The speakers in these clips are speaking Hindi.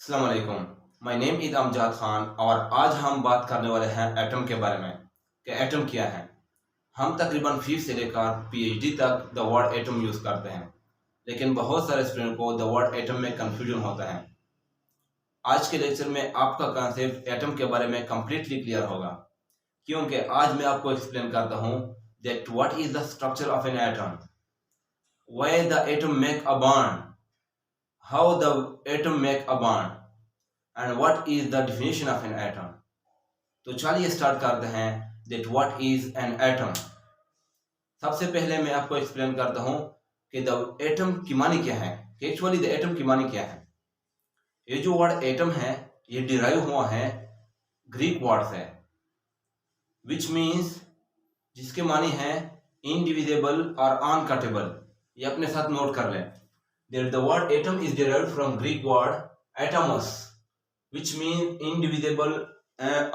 अस्सलाम वालेकुम। My name is Amjad Khan और आज हम बात करने वाले हैं एटम के बारे में कि एटम क्या है। हम तकरीबन 5th से लेकर पीएचडी तक द वर्ड एटम यूज़ करते हैं, लेकिन बहुत सारे स्टूडेंट को द वर्ड एटम में कंफ्यूजन होता है। आज के लेक्चर में आपका कॉन्सेप्ट एटम के बारे में कम्प्लीटली क्लियर होगा, क्योंकि आज मैं आपको एक्सप्लेन करता हूँ that what is the structure of an atom, why the atom make a bond, how the atom make a bond and what is the definition of an atom। तो चलिए स्टार्ट करते हैं that what is an atom। सबसे पहले मैं आपको एक्सप्लेन करता हूँ कि द एटम की मानी क्या है, कि एक्चुअली द एटम की मानी क्या है। ये जो वर्ड एटम है ये डिराइव हुआ है ग्रीक वर्ड से, विच मीन्स जिसके मानी है इनडिविजिबल और अनकटेबल। ये अपने साथ नोट कर लें that the word atom is derived from Greek word atomos, which means indivisible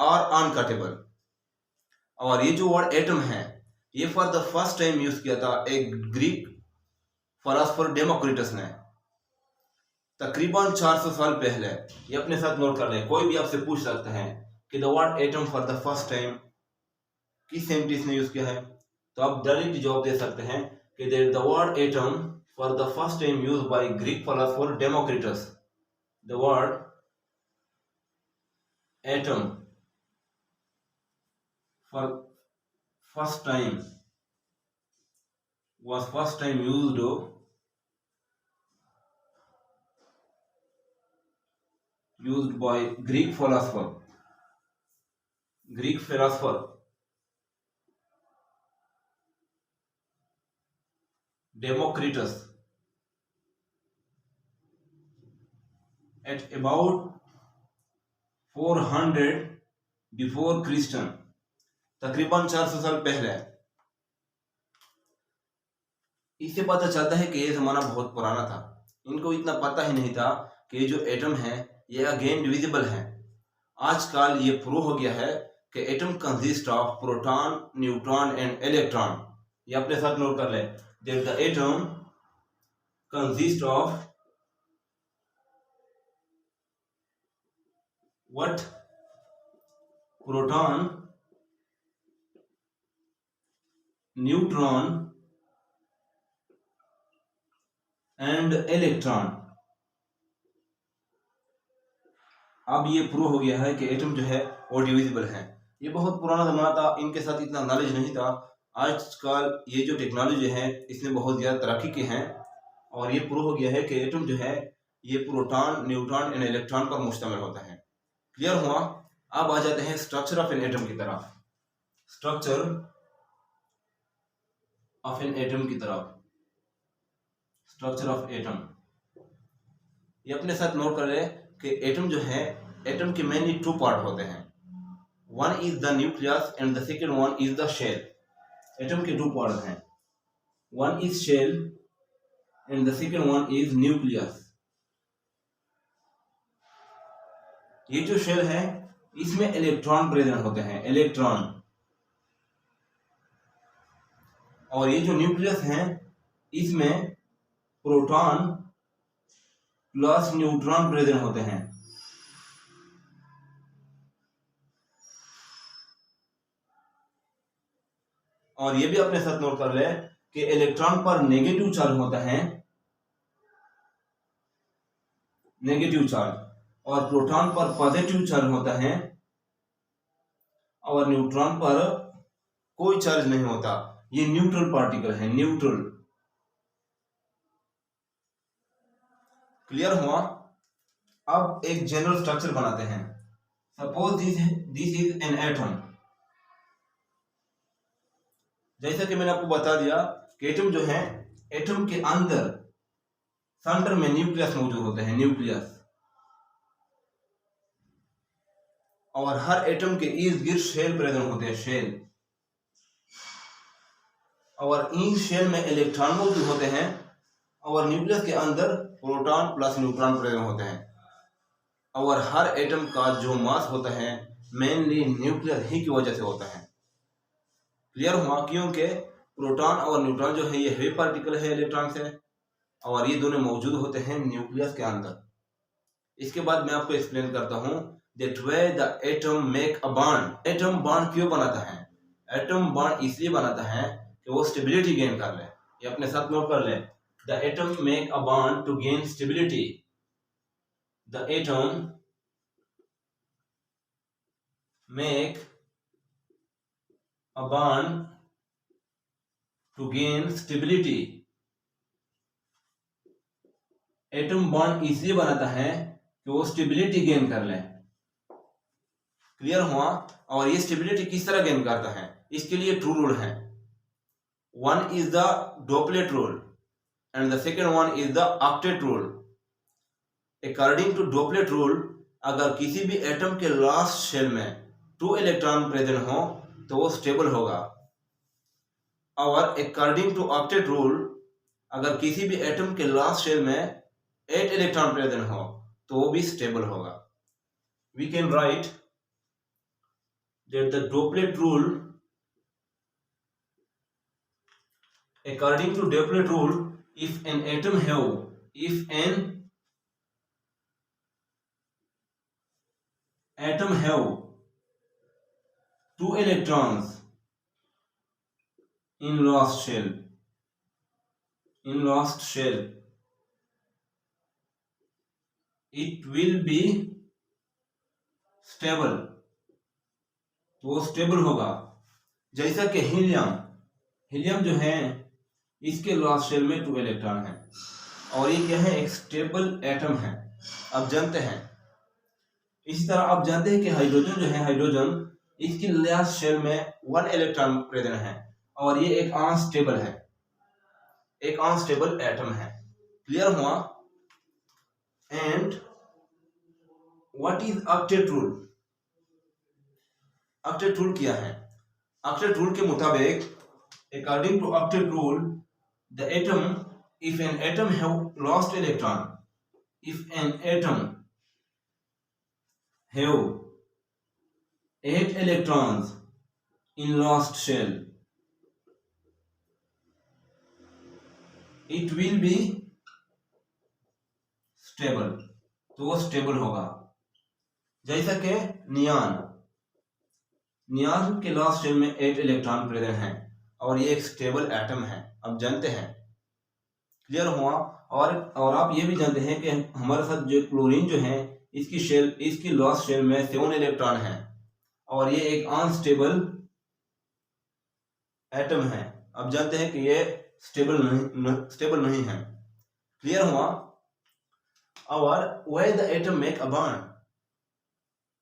or uncuttable। और ये जो वर्ड एटम है ये for the first time use किया था एक ग्रीक फिलोसोफर डेमोक्रिटस ने तकरीबन 400 साल पहले। ये अपने साथ नोट कर लें। कोई भी आपसे पूछ सकता है कि the word atom for the first time किस साइंटिस्ट ने यूज किया है, तो आप डायरेक्ट जवाब दे सकते हैं कि the word atom for the first time used by Greek philosopher Democritus। The word atom for first time used by Greek philosopher Democritus at about 400 before Christian, तकरीबन 400 साल पहले। इससे पता चलता है कि ये जमाना बहुत पुराना था। इनको इतना पता ही नहीं था कि ये जो एटम है ये अगेन डिविजिबल है। आजकल ये प्रूव हो गया है कि atom consist of proton, neutron and electron. ये अपने साथ नोट कर ले that the atom consists of what? Proton, neutron and electron। अब ये प्रूव हो गया है कि एटम जो है वो डिविजिबल है। ये बहुत पुराना जमाना था, इनके साथ इतना नॉलेज नहीं था। आजकल ये जो टेक्नोलॉजी है इसने बहुत ज़्यादा तरक्की की है और ये प्रूव हो गया है कि एटम जो है ये प्रोटॉन, न्यूट्रॉन एंड इलेक्ट्रॉन पर मुश्तमिल होता है। क्लियर हुआ? अब आ जाते हैं स्ट्रक्चर ऑफ एन एटम की तरफ। स्ट्रक्चर ऑफ एन एटम की तरफ, स्ट्रक्चर ऑफ एटम। ये अपने साथ नोट कर ले कि एटम जो है, एटम के मेनली 2 पार्ट होते हैं। One is the nucleus and the second one is the shell. Atom के 2 पार्ट हैं, one is shell and the second one is nucleus. ये जो शेल है इसमें इलेक्ट्रॉन प्रेजेंट होते हैं, इलेक्ट्रॉन। और ये जो न्यूक्लियस है इसमें प्रोटॉन प्लस न्यूट्रॉन प्रेजेंट होते हैं। और ये भी अपने साथ नोट कर ले कि इलेक्ट्रॉन पर नेगेटिव चार्ज होता है, नेगेटिव चार्ज, और प्रोटॉन पर पॉजिटिव चार्ज होता है और न्यूट्रॉन पर कोई चार्ज नहीं होता। ये न्यूट्रल पार्टिकल है, न्यूट्रल। क्लियर हुआ? अब एक जनरल स्ट्रक्चर बनाते हैं। Suppose this is an atom. जैसा कि मैंने आपको बता दिया कि एटम जो है, एटम के अंदर सेंटर में न्यूक्लियस मौजूद होते हैं, न्यूक्लियस। और हर एटम के इर्द गिर्द शेल प्रेजेंट होते हैं, शेल। और इन शेल में इलेक्ट्रॉन मौजूद होते हैं और न्यूक्लियस के अंदर प्रोटॉन प्लस न्यूट्रॉन प्रेजेंट होते हैं। और हर एटम का जो मास होता है मेनली न्यूक्लियस ही की वजह से होता है। क्लियर हुआ? क्योंकि प्रोटॉन और न्यूट्रॉन जो है ये हेवी पार्टिकल है इलेक्ट्रॉन से, और ये दोनों मौजूद होते हैं न्यूक्लियस के अंदर। इसके बाद मैं आपको एक्सप्लेन करता हूँ that way the atom make a bond। Atom bond क्यों बनाता है? एटम बॉन्ड इसलिए बनाता है कि वो स्टेबिलिटी गेन कर ले। ये अपने साथ नोट कर ले। The atom make a bond to gain stability। The atom make a bond to gain stability। Atom bond इसलिए बनाता है कि वो स्टेबिलिटी गेन कर ले। क्लियर हुआ? और ये स्टेबिलिटी किस तरह गेन करता है, इसके लिए ट्रू रूल है। One is the doublet rule and the second one is the octet rule. According to doublet rule, अगर किसी भी एटम के लास्ट शेल में 2 इलेक्ट्रॉन प्रेजेंट हो तो वो स्टेबल होगा। और अकॉर्डिंग टू ऑक्टेट रूल, अगर किसी भी एटम के लास्ट शेल में 8 इलेक्ट्रॉन प्रेजेंट हो तो वो भी स्टेबल होगा। We can write that the doplet rule, according to doplet rule, if an atom have 2 electrons in lost shell, it will be stable। तो वो स्टेबल होगा। जैसा कि हीलियम जो है इसके लास्ट शेल में 2 इलेक्ट्रॉन है और ये क्या है, एक स्टेबल एटम है। अब जानते हैं, इसी तरह आप जानते हैं कि हाइड्रोजन जो है, हाइड्रोजन इसकी लास्ट शेल में 1 इलेक्ट्रॉन प्रेजेंट है और ये एक अनस्टेबल है, एक अनस्टेबल एटम है। क्लियर हुआ? And what is octet rule? Octet rule क्या है? ऑक्टेट रूल के मुताबिक, according to octet rule, the atom, if an atom have lost electron, if an atom have 8 electrons in lost shell, it will be stable। तो वो स्टेबल होगा। जैसा कि नियान के लास्ट शेल में 8 इलेक्ट्रॉन प्रेजेंट हैं और ये एक स्टेबल एटम है। अब जानते हैं, क्लियर हुआ? और आप ये भी जानते हैं कि हमारे साथ जो क्लोरीन जो है इसकी लास्ट शेल में 7 इलेक्ट्रॉन है और ये एक अनस्टेबल एटम है। अब जानते हैं कि ये स्टेबल नहीं है। क्लियर हुआ? और why the atom make a bond,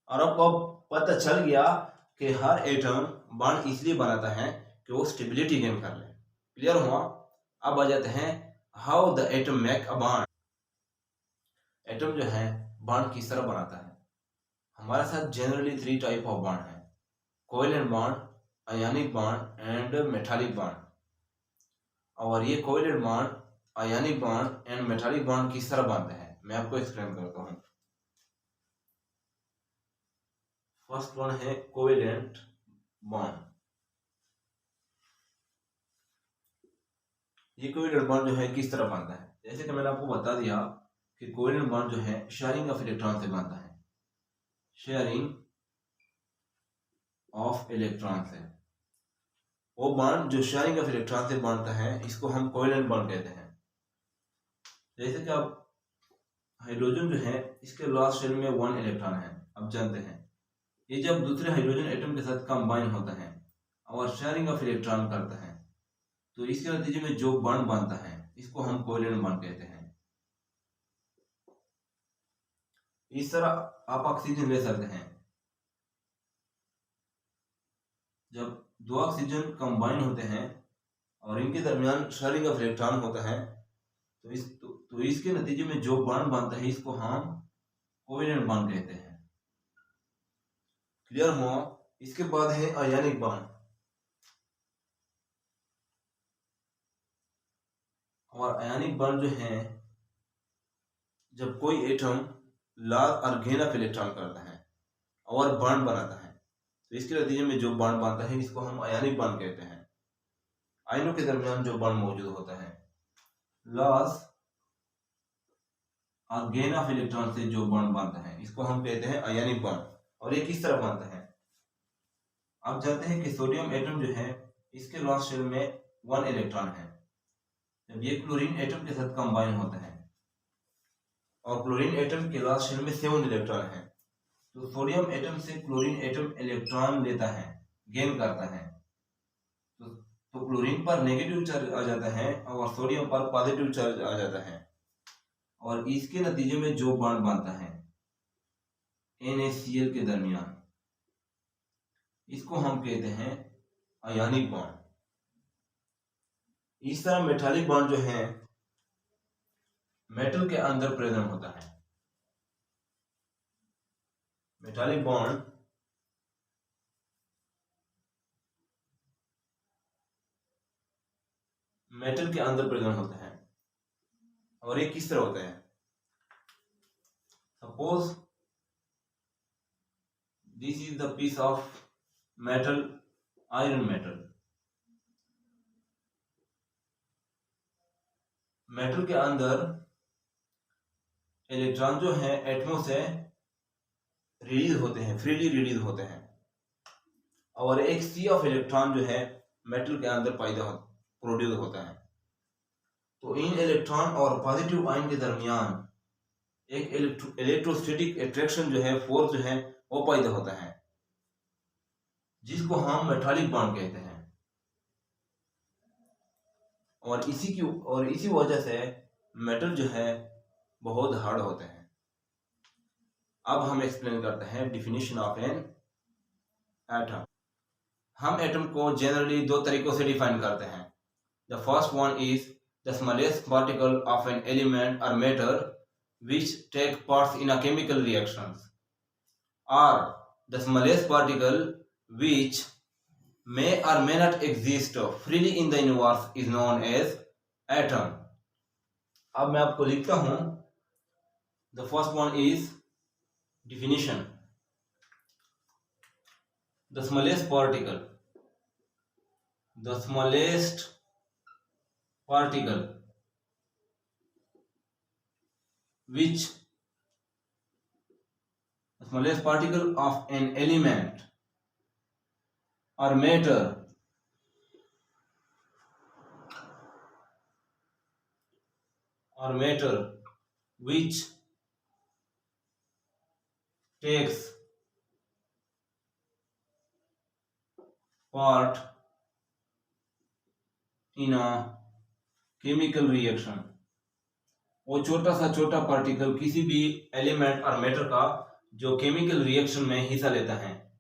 और आपको पता चल गया कि हर एटम बॉन्ड इसलिए बनाता है कि वो स्टेबिलिटी गेन कर ले। क्लियर हुआ? अब आ जाते हैं how the atom make a bond. Atom जो है बॉन्ड किस तरह बनाता है? हमारे साथ जनरली 3 टाइप ऑफ बॉन्ड है, covalent bond, ionic bond and metallic bond. और ये covalent bond, ionic bond and metallic bond किस तरह बनते हैं मैं आपको एक्सप्लेन करता हूँ। फर्स्ट वन है कोवेलेंट बॉन्ड। ये कोवेलेंट बॉन्ड जो है किस तरह बनता है? जैसे कि मैंने आपको बता दिया कि कोवेलेंट बॉन्ड जो है शेयरिंग ऑफ इलेक्ट्रॉन से बनता है, शेयरिंग ऑफ इलेक्ट्रॉन से। वो बॉन्ड जो शेयरिंग ऑफ इलेक्ट्रॉन से बनता है इसको हम कोवेलेंट बॉन्ड कहते हैं। जैसे कि आप हाइड्रोजन जो है इसके लास्ट शेल में 1 इलेक्ट्रॉन है। अब जानते हैं, ये जब दूसरे हाइड्रोजन एटम के साथ कंबाइन होता है और शेयरिंग ऑफ इलेक्ट्रॉन करता है तो इसके नतीजे में जो बॉन्ड बनता है इसको हम कोवेलेंट बॉन्ड कहते हैं। इस तरह आप ऑक्सीजन ले सकते हैं। जब 2 ऑक्सीजन कंबाइन होते हैं और इनके दरमियान शेयरिंग ऑफ इलेक्ट्रॉन होता है तो इसके नतीजे में जो बॉन्ड बनता है इसको हम कोवेलेंट बॉन्ड कहते हैं। क्लियर हुआ? इसके बाद है आयनिक बॉन्ड। और आयनिक बॉन्ड जो है, जब कोई एटम लॉस और गेन ऑफ इलेक्ट्रॉन करता है और बॉन्ड बनाता है तो इसके नतीजे में जो बॉन्ड बनता है इसको हम आयनिक बॉन्ड कहते हैं। आयनों के दरमियान जो बॉन्ड मौजूद होता है, लॉस और गेन ऑफ इलेक्ट्रॉन से जो बॉन्ड बनता है इसको हम कहते हैं आयनिक बॉन्ड। और ये किस तरह बनता है, आप जानते हैं कि सोडियम एटम जो है इसके लास्ट शेल में 1 इलेक्ट्रॉन है। जब ये क्लोरीन एटम के साथ कंबाइन होता है और क्लोरीन एटम के लास्ट शेल में 7 इलेक्ट्रॉन है, तो सोडियम एटम से क्लोरीन एटम इलेक्ट्रॉन लेता है, गेन करता है। तो क्लोरीन पर नेगेटिव चार्ज आ जाता है और सोडियम पर पॉजिटिव चार्ज आ जाता है, और इसके नतीजे में जो बॉन्ड बनता है NaCl के दरमियान, इसको हम कहते हैं आयनिक बॉन्ड। इस तरह मेटालिक बॉन्ड जो है मेटल के अंदर प्रेजेंट होता है। मेटालिक बॉन्ड मेटल के अंदर प्रेजेंट होता है। और ये किस तरह होता है, suppose this is the piece of metal, iron metal. Metal के अंदर इलेक्ट्रॉन जो है एटमों से रिलीज होते हैं, फ्रीली रिलीज होते हैं, और एक सी ऑफ इलेक्ट्रॉन जो है मेटल के अंदर प्रोड्यूस होता है। तो इन इलेक्ट्रॉन और पॉजिटिव आयन के दरमियान एक इलेक्ट्रोस्टैटिक अट्रैक्शन जो है, फोर्स जो है वो पैदा होता है, जिसको हम मेटालिक बॉन्ड कहते हैं। और इसी वजह से मेटल जो है बहुत हार्ड होते हैं। अब हम एक्सप्लेन करते हैं डिफिनीशन ऑफ एन एटम। हम एटम को जनरली 2 तरीकों से डिफाइन करते हैं। The first one is the smallest particle of an element और matter which take parts in a chemical reactions, or the smallest particle which may or may not exist freely in the universe is known as atom. अब मैं आपको लिखता हूं। The first one is definition. The smallest particle which the smallest particle of an element or matter which takes part in a chemical reaction, वो छोटा सा छोटा पार्टिकल किसी भी एलिमेंट और मैटर का जो केमिकल रिएक्शन में हिस्सा लेता है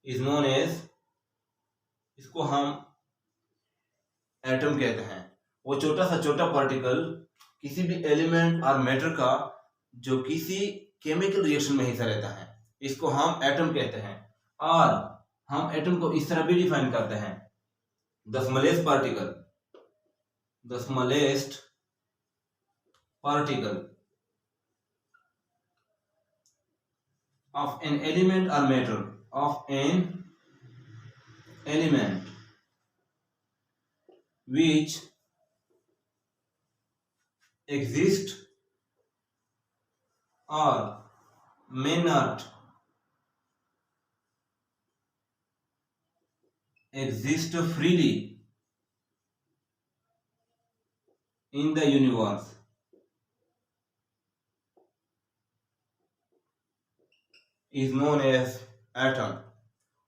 इज नोन एज, इसको हम एटम कहते हैं। वो छोटा सा छोटा पार्टिकल किसी भी एलिमेंट और मैटर का जो किसी केमिकल रिएक्शन में हिस्सा लेता है, इसको हम एटम कहते हैं। और हम एटम को इस तरह भी डिफाइन करते हैं, the smallest particle of an element or matter which exist or may not exist freely in the universe is known as atom.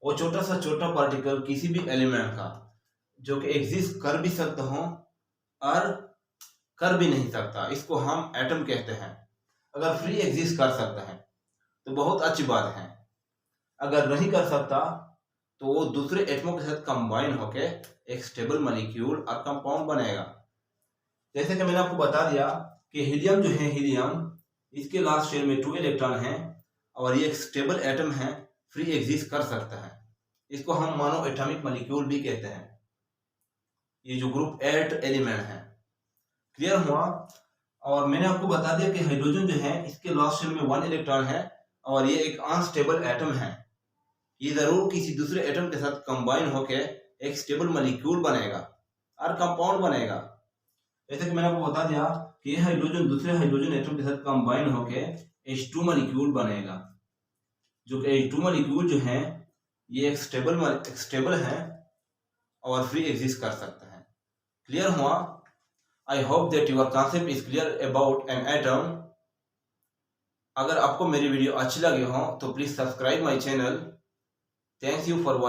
वो छोटा सा छोटा पार्टिकल किसी भी एलिमेंट का जो कि एग्जिस्ट कर भी सकता हो और कर भी नहीं सकता, इसको हम एटम कहते हैं। अगर फ्री एग्जिस्ट कर सकता है तो बहुत अच्छी बात है, अगर नहीं कर सकता तो वो दूसरे एटमों के साथ कंबाइन होके एक स्टेबल मॉलिक्यूल और कंपाउंड बनेगा। जैसे कि मैंने आपको बता दिया कि हीलियम जो है, इसके लास्ट शेल में 2 इलेक्ट्रॉन हैं और ये एक स्टेबल एटम है, फ्री एग्जिस्ट कर सकता है। इसको हम मोनो एटॉमिक मॉलिक्यूल भी कहते हैं। ये जो ग्रुप 8 एलिमेंट है, क्लियर हुआ। और मैंने आपको बता दिया कि हाइड्रोजन जो है इसके लास्ट शेल में 1 इलेक्ट्रॉन है और ये एक अनस्टेबल एटम है। ये जरूर किसी दूसरे एटम के साथ कंबाइन होकर एक स्टेबल मॉलिक्यूल बनेगा और कंपाउंड बनेगा। जैसे कि मैंने आपको बता दिया कि ये हाइड्रोजन दूसरे हाइड्रोजन एटम के साथ कंबाइन होके H2 मॉलिक्यूल बनेगा, जो कि H2 मॉलिक्यूल जो है ये एक स्टेबल है और फ्री एग्जिस्ट कर सकता है। क्लियर हुआ? I hope that your concept is clear about an atom. अगर आपको मेरी वीडियो अच्छी लगी हो तो please subscribe my channel. Thanks you for watching.